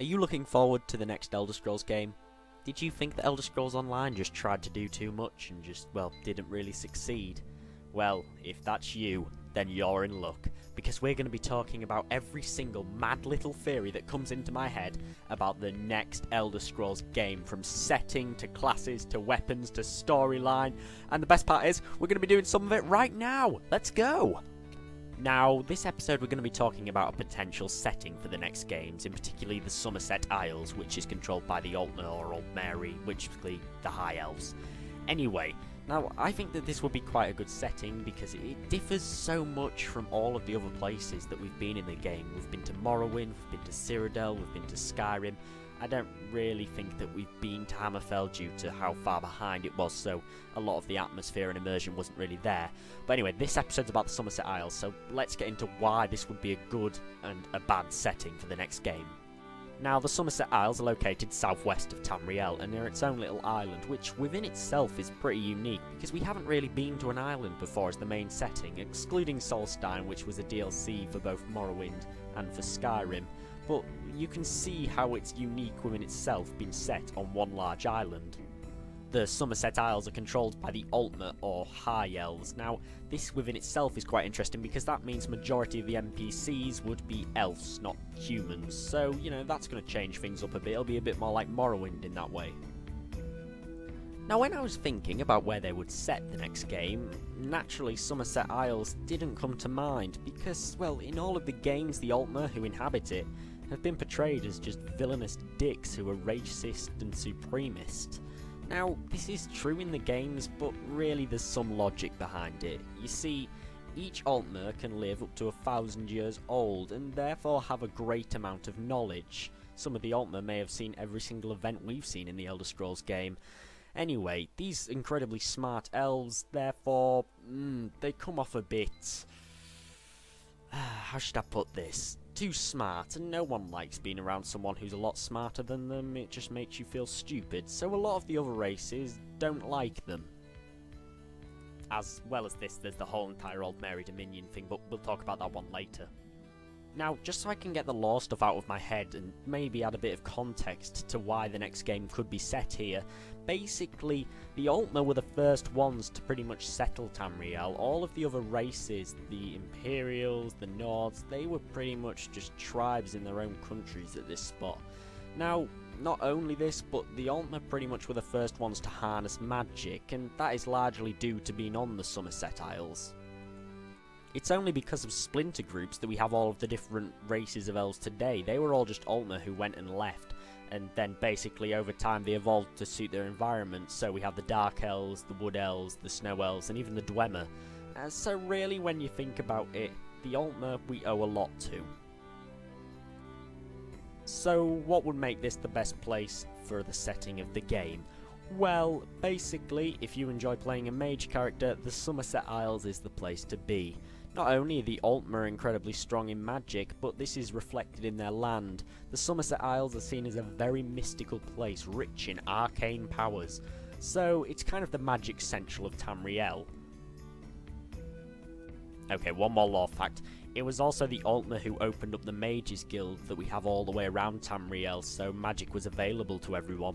Are you looking forward to the next Elder Scrolls game? Did you think that Elder Scrolls Online just tried to do too much and just, well, didn't really succeed? Well, if that's you, then you're in luck, because we're going to be talking about every single mad little theory that comes into my head about the next Elder Scrolls game, from setting to classes to weapons to storyline, and the best part is, we're going to be doing some of it right now! Let's go! Now, this episode we're going to be talking about a potential setting for the next games, in particularly the Summerset Isles, which is controlled by the Altmer or Old Mary, which is basically the High Elves. Anyway, now I think that this will be quite a good setting because it differs so much from all of the other places that we've been in the game. We've been to Morrowind, we've been to Cyrodiil, we've been to Skyrim. I don't really think that we've been to Hammerfell due to how far behind it was, so a lot of the atmosphere and immersion wasn't really there. But anyway, this episode's about the Summerset Isles, so let's get into why this would be a good and a bad setting for the next game. Now, the Summerset Isles are located southwest of Tamriel, and they're its own little island, which within itself is pretty unique, because we haven't really been to an island before as the main setting, excluding Solstheim, which was a DLC for both Morrowind and for Skyrim. But you can see how it's unique within itself, being set on one large island. The Summerset Isles are controlled by the Altmer or High Elves. Now, this within itself is quite interesting because that means majority of the NPCs would be elves, not humans. So, you know, that's going to change things up a bit. It'll be a bit more like Morrowind in that way. Now, when I was thinking about where they would set the next game, naturally Summerset Isles didn't come to mind because, well, in all of the games the Altmer who inhabit it have been portrayed as just villainous dicks who are racist and supremacist. Now, this is true in the games, but really there's some logic behind it. You see, each Altmer can live up to 1,000 years old, and therefore have a great amount of knowledge. Some of the Altmer may have seen every single event we've seen in the Elder Scrolls game. Anyway, these incredibly smart elves, therefore, they come off a bit... how should I put this? Too smart, and no one likes being around someone who's a lot smarter than them. It just makes you feel stupid, so a lot of the other races don't like them. As well as this, there's the whole entire Old Mary Dominion thing, but we'll talk about that one later. Now, just so I can get the lore stuff out of my head and maybe add a bit of context to why the next game could be set here, basically, the Altmer were the first ones to pretty much settle Tamriel. All of the other races, the Imperials, the Nords, they were pretty much just tribes in their own countries at this spot. Now, not only this, but the Altmer pretty much were the first ones to harness magic, and that is largely due to being on the Summerset Isles. It's only because of splinter groups that we have all of the different races of elves today. They were all just Altmer who went and left, and then basically over time they evolved to suit their environment. So we have the Dark Elves, the Wood Elves, the Snow Elves, and even the Dwemer. So really, when you think about it, the Altmer we owe a lot to. So what would make this the best place for the setting of the game? Well, basically, if you enjoy playing a mage character, the Summerset Isles is the place to be. Not only are the Altmer incredibly strong in magic, but this is reflected in their land. The Summerset Isles are seen as a very mystical place, rich in arcane powers. So, it's kind of the magic central of Tamriel. Okay, one more lore fact. It was also the Altmer who opened up the Mages Guild that we have all the way around Tamriel, so magic was available to everyone.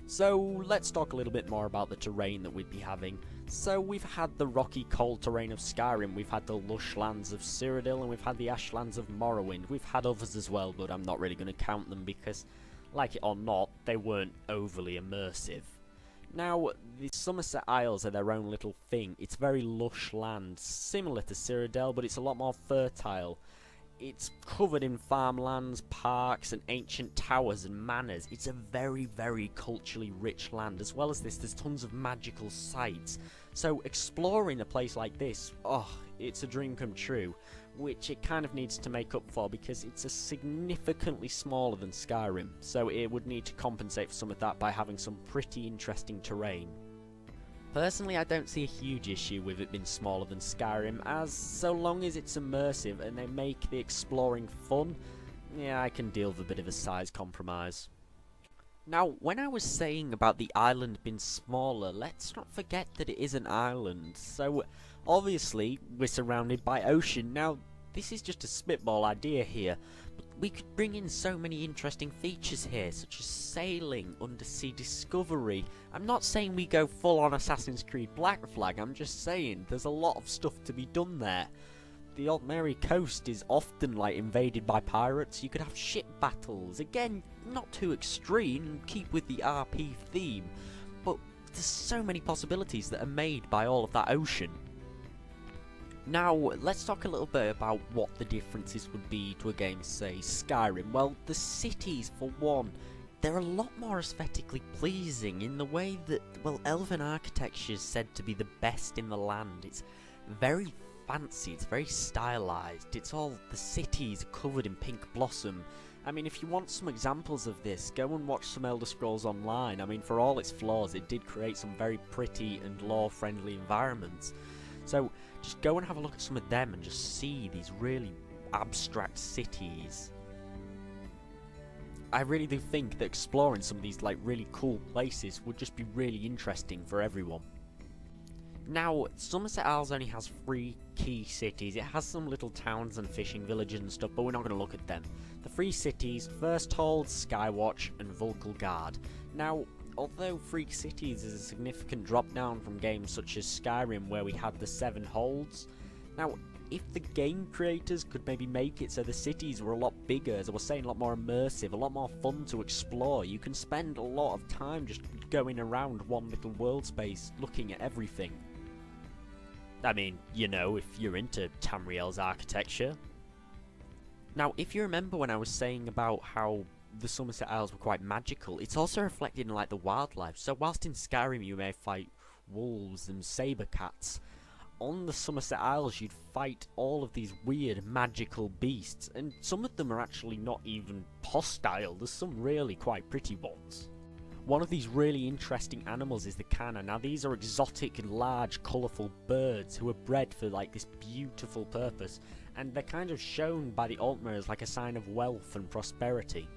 So, let's talk a little bit more about the terrain that we'd be having. So, we've had the rocky, cold terrain of Skyrim, we've had the lush lands of Cyrodiil, and we've had the ashlands of Morrowind. We've had others as well, but I'm not really going to count them because, like it or not, they weren't overly immersive. Now, the Summerset Isles are their own little thing. It's very lush land, similar to Cyrodiil, but it's a lot more fertile. It's covered in farmlands, parks, and ancient towers and manors. It's a very, very culturally rich land. As well as this, there's tons of magical sites. So exploring a place like this, it's a dream come true, which it kind of needs to make up for because it's a significantly smaller than Skyrim. So it would need to compensate for some of that by having some pretty interesting terrain. Personally, I don't see a huge issue with it being smaller than Skyrim, as so long as it's immersive and they make the exploring fun, yeah, I can deal with a bit of a size compromise. Now, when I was saying about the island being smaller, let's not forget that it is an island. So, obviously, we're surrounded by ocean. Now, this is just a spitball idea here, but we could bring in so many interesting features here, such as sailing, undersea discovery. I'm not saying we go full on Assassin's Creed Black Flag, I'm just saying there's a lot of stuff to be done there. The Altmeri coast is often like invaded by pirates. You could have ship battles. Again, not too extreme, keep with the RP theme, but there's so many possibilities that are made by all of that ocean. Now, let's talk a little bit about what the differences would be to a game, say, Skyrim. Well, the cities, for one, they're a lot more aesthetically pleasing in the way that, well, Elven architecture is said to be the best in the land. It's very fancy, it's very stylized, it's all, the cities are covered in pink blossom. I mean, if you want some examples of this, go and watch some Elder Scrolls Online. I mean, for all its flaws, it did create some very pretty and lore-friendly environments. So, just go and have a look at some of them and just see these really abstract cities. I really do think that exploring some of these, like, really cool places would just be really interesting for everyone. Now, Summerset Isles only has 3 key cities. It has some little towns and fishing villages and stuff, but we're not going to look at them. The 3 cities, Firsthold, Skywatch, and Vulkelgard. Now, although 3 cities is a significant drop down from games such as Skyrim where we had the 7 holds, now, if the game creators could maybe make it so the cities were a lot bigger, as I was saying, a lot more immersive, a lot more fun to explore, you can spend a lot of time just going around one little world space looking at everything. I mean, you know, if you're into Tamriel's architecture. Now, if you remember when I was saying about how the Summerset Isles were quite magical, it's also reflected in, like, the wildlife. So whilst in Skyrim you may fight wolves and saber cats, on the Summerset Isles you'd fight all of these weird magical beasts, and some of them are actually not even hostile. There's some really quite pretty ones. One of these really interesting animals is the canna. Now, these are exotic, large, colourful birds who are bred for, like, this beautiful purpose, and they're kind of shown by the Altmer as like a sign of wealth and prosperity.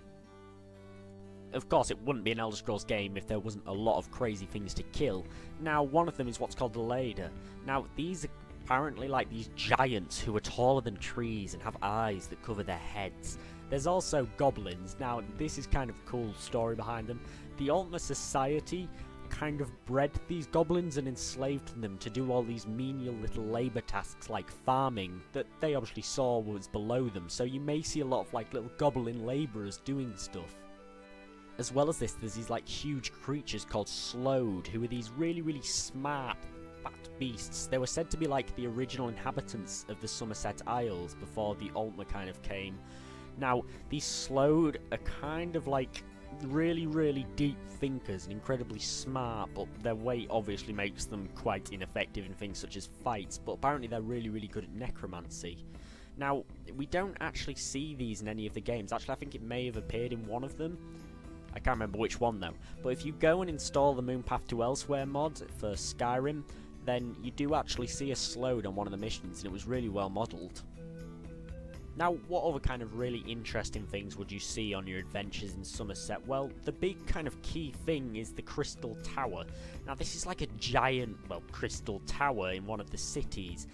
Of course, it wouldn't be an Elder Scrolls game if there wasn't a lot of crazy things to kill. Now, one of them is what's called the Lader. Now, these are apparently like these giants who are taller than trees and have eyes that cover their heads. There's also goblins. Now, this is kind of a cool story behind them. The Altmer Society kind of bred these goblins and enslaved them to do all these menial little labour tasks like farming that they obviously saw was below them. So you may see a lot of, like, little goblin labourers doing stuff. As well as this, there's these, like, huge creatures called Slode, who are these really, really smart, fat beasts. They were said to be like the original inhabitants of the Summerset Isles before the Altmer kind of came. Now, these Slode are kind of like really, really deep thinkers and incredibly smart, but their weight obviously makes them quite ineffective in things such as fights, but apparently they're really, really good at necromancy. Now, we don't actually see these in any of the games. Actually, I think it may have appeared in one of them. I can't remember which one though. But if you go and install the Moonpath to Elsewhere mod for Skyrim, then you do actually see a Slode on one of the missions, and it was really well modelled. Now, what other kind of really interesting things would you see on your adventures in Summerset? Well, the big kind of key thing is the Crystal Tower. Now, this is like a giant, well, crystal tower in one of the cities,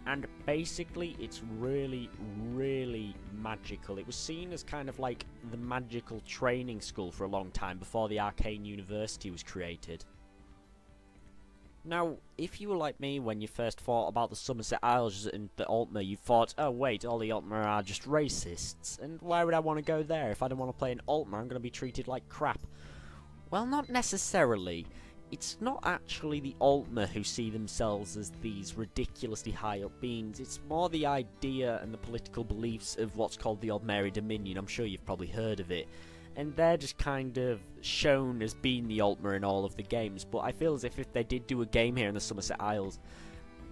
and basically it's really, really magical. It was seen as kind of like the magical training school for a long time before the Arcane University was created. Now, if you were like me when you first thought about the Summerset Isles and the Altmer, you thought, oh wait, all the Altmer are just racists, and why would I want to go there? If I don't want to play an Altmer, I'm going to be treated like crap. Well, not necessarily. It's not actually the Altmer who see themselves as these ridiculously high-up beings. It's more the idea and the political beliefs of what's called the Altmeri Dominion. I'm sure you've probably heard of it. And they're just kind of shown as being the Altmer in all of the games, but I feel as if they did do a game here in the Summerset Isles,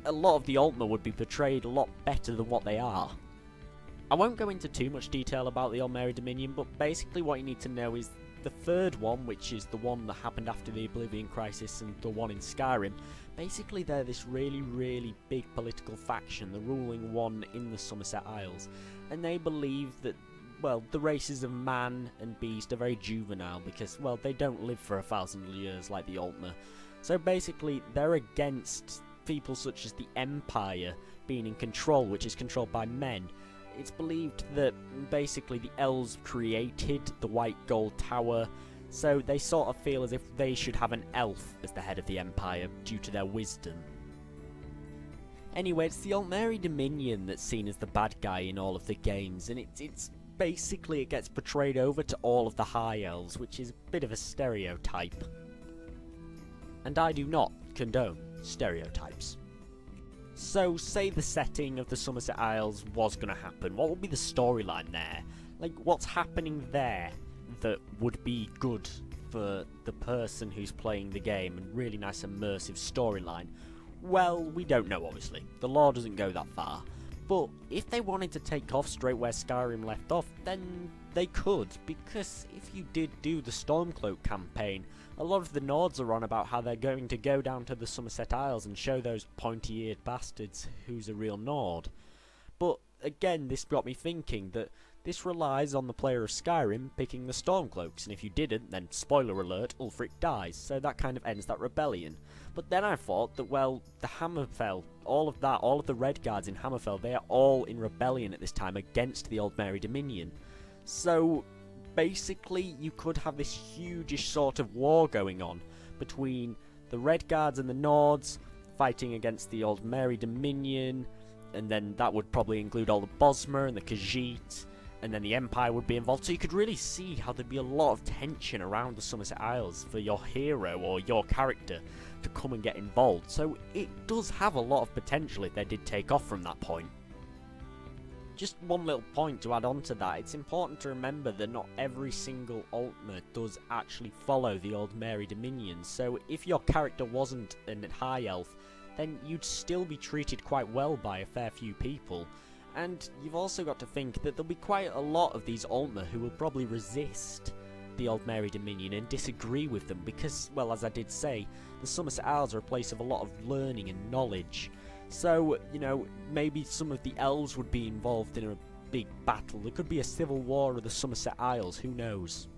a lot of the Altmer would be portrayed a lot better than what they are. I won't go into too much detail about the Altmeri Dominion, but basically what you need to know is the third one, which is the one that happened after the Oblivion Crisis and the one in Skyrim, basically they're this really, really big political faction, the ruling one in the Summerset Isles, and they believe that, well, the races of man and beast are very juvenile because, well, they don't live for 1,000 years like the Altmer. So basically, they're against people such as the Empire being in control, which is controlled by men. it's believed that basically the elves created the White Gold Tower, so they sort of feel as if they should have an elf as the head of the Empire due to their wisdom. Anyway, it's the Altmeri Dominion that's seen as the bad guy in all of the games, and it's basically it gets portrayed over to all of the High Elves, which is a bit of a stereotype. And I do not condone stereotypes. So, say the setting of the Summerset Isles was going to happen, what would be the storyline there? Like, what's happening there that would be good for the person who's playing the game, and really nice immersive storyline? Well, we don't know, obviously. The lore doesn't go that far. But if they wanted to take off straight where Skyrim left off, then they could, because if you did do the Stormcloak campaign, a lot of the Nords are on about how they're going to go down to the Summerset Isles and show those pointy-eared bastards who's a real Nord. But again, this got me thinking that this relies on the player of Skyrim picking the Stormcloaks, and if you didn't, then spoiler alert, Ulfric dies, so that kind of ends that rebellion. But then I thought that, well, the Hammerfell, all of the Red Guards in Hammerfell, they are all in rebellion at this time against the Altmeri Dominion. So, basically, you could have this huge-ish sort of war going on between the Red Guards and the Nords, fighting against the Altmeri Dominion, and then that would probably include all the Bosmer and the Khajiit, and then the Empire would be involved, so you could really see how there'd be a lot of tension around the Summerset Isles for your hero or your character to come and get involved. So it does have a lot of potential if they did take off from that point. Just one little point to add on to that, it's important to remember that not every single Altmer does actually follow the Altmeri Dominion, so if your character wasn't a High Elf, then you'd still be treated quite well by a fair few people. And you've also got to think that there'll be quite a lot of these Altmer who will probably resist the Altmeri Dominion and disagree with them because, well, as I did say, the Summerset Isles are a place of a lot of learning and knowledge. So, you know, maybe some of the elves would be involved in a big battle. There could be a civil war of the Summerset Isles, who knows?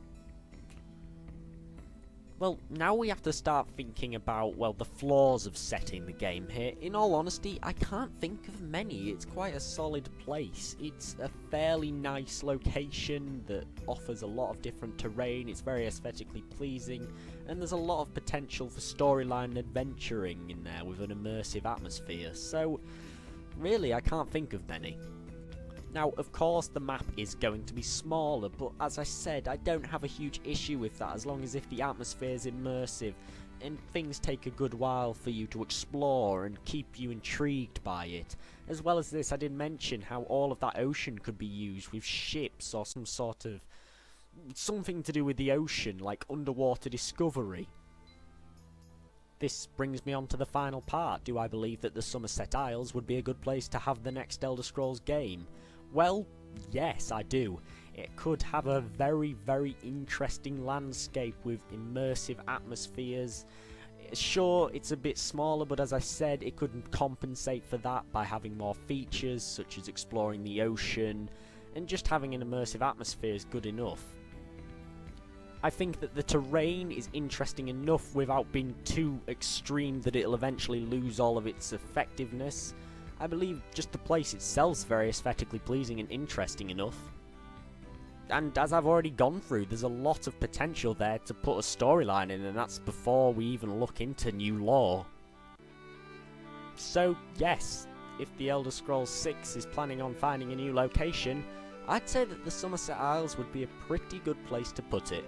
Well, now we have to start thinking about, well, the flaws of setting the game here. In all honesty, I can't think of many. It's quite a solid place. It's a fairly nice location that offers a lot of different terrain. It's very aesthetically pleasing, and there's a lot of potential for storyline and adventuring in there with an immersive atmosphere. So, really, I can't think of many. Now, of course, the map is going to be smaller, but as I said, I don't have a huge issue with that as long as if the atmosphere is immersive and things take a good while for you to explore and keep you intrigued by it. As well as this, I did mention how all of that ocean could be used with ships or some sort of something to do with the ocean, like underwater discovery. This brings me on to the final part. Do I believe that the Summerset Isles would be a good place to have the next Elder Scrolls game? Well, yes, I do. It could have a very, very interesting landscape with immersive atmospheres. Sure, it's a bit smaller, but as I said, it could compensate for that by having more features, such as exploring the ocean, and just having an immersive atmosphere is good enough. I think that the terrain is interesting enough without being too extreme that it'll eventually lose all of its effectiveness. I believe just the place itself is very aesthetically pleasing and interesting enough. And as I've already gone through, there's a lot of potential there to put a storyline in, and that's before we even look into new lore. So yes, if the Elder Scrolls 6 is planning on finding a new location, I'd say that the Summerset Isles would be a pretty good place to put it.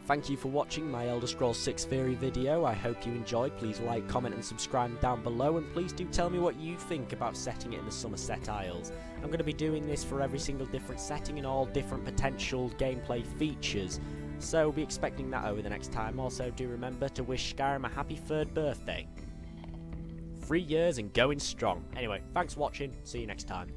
Thank you for watching my Elder Scrolls 6 theory video. I hope you enjoyed. Please like, comment and subscribe down below, and please do tell me what you think about setting it in the Summerset Isles. I'm going to be doing this for every single different setting and all different potential gameplay features, so be expecting that over the next time. Also, do remember to wish Skyrim a happy 3rd birthday. 3 years and going strong. Anyway, thanks for watching. See you next time.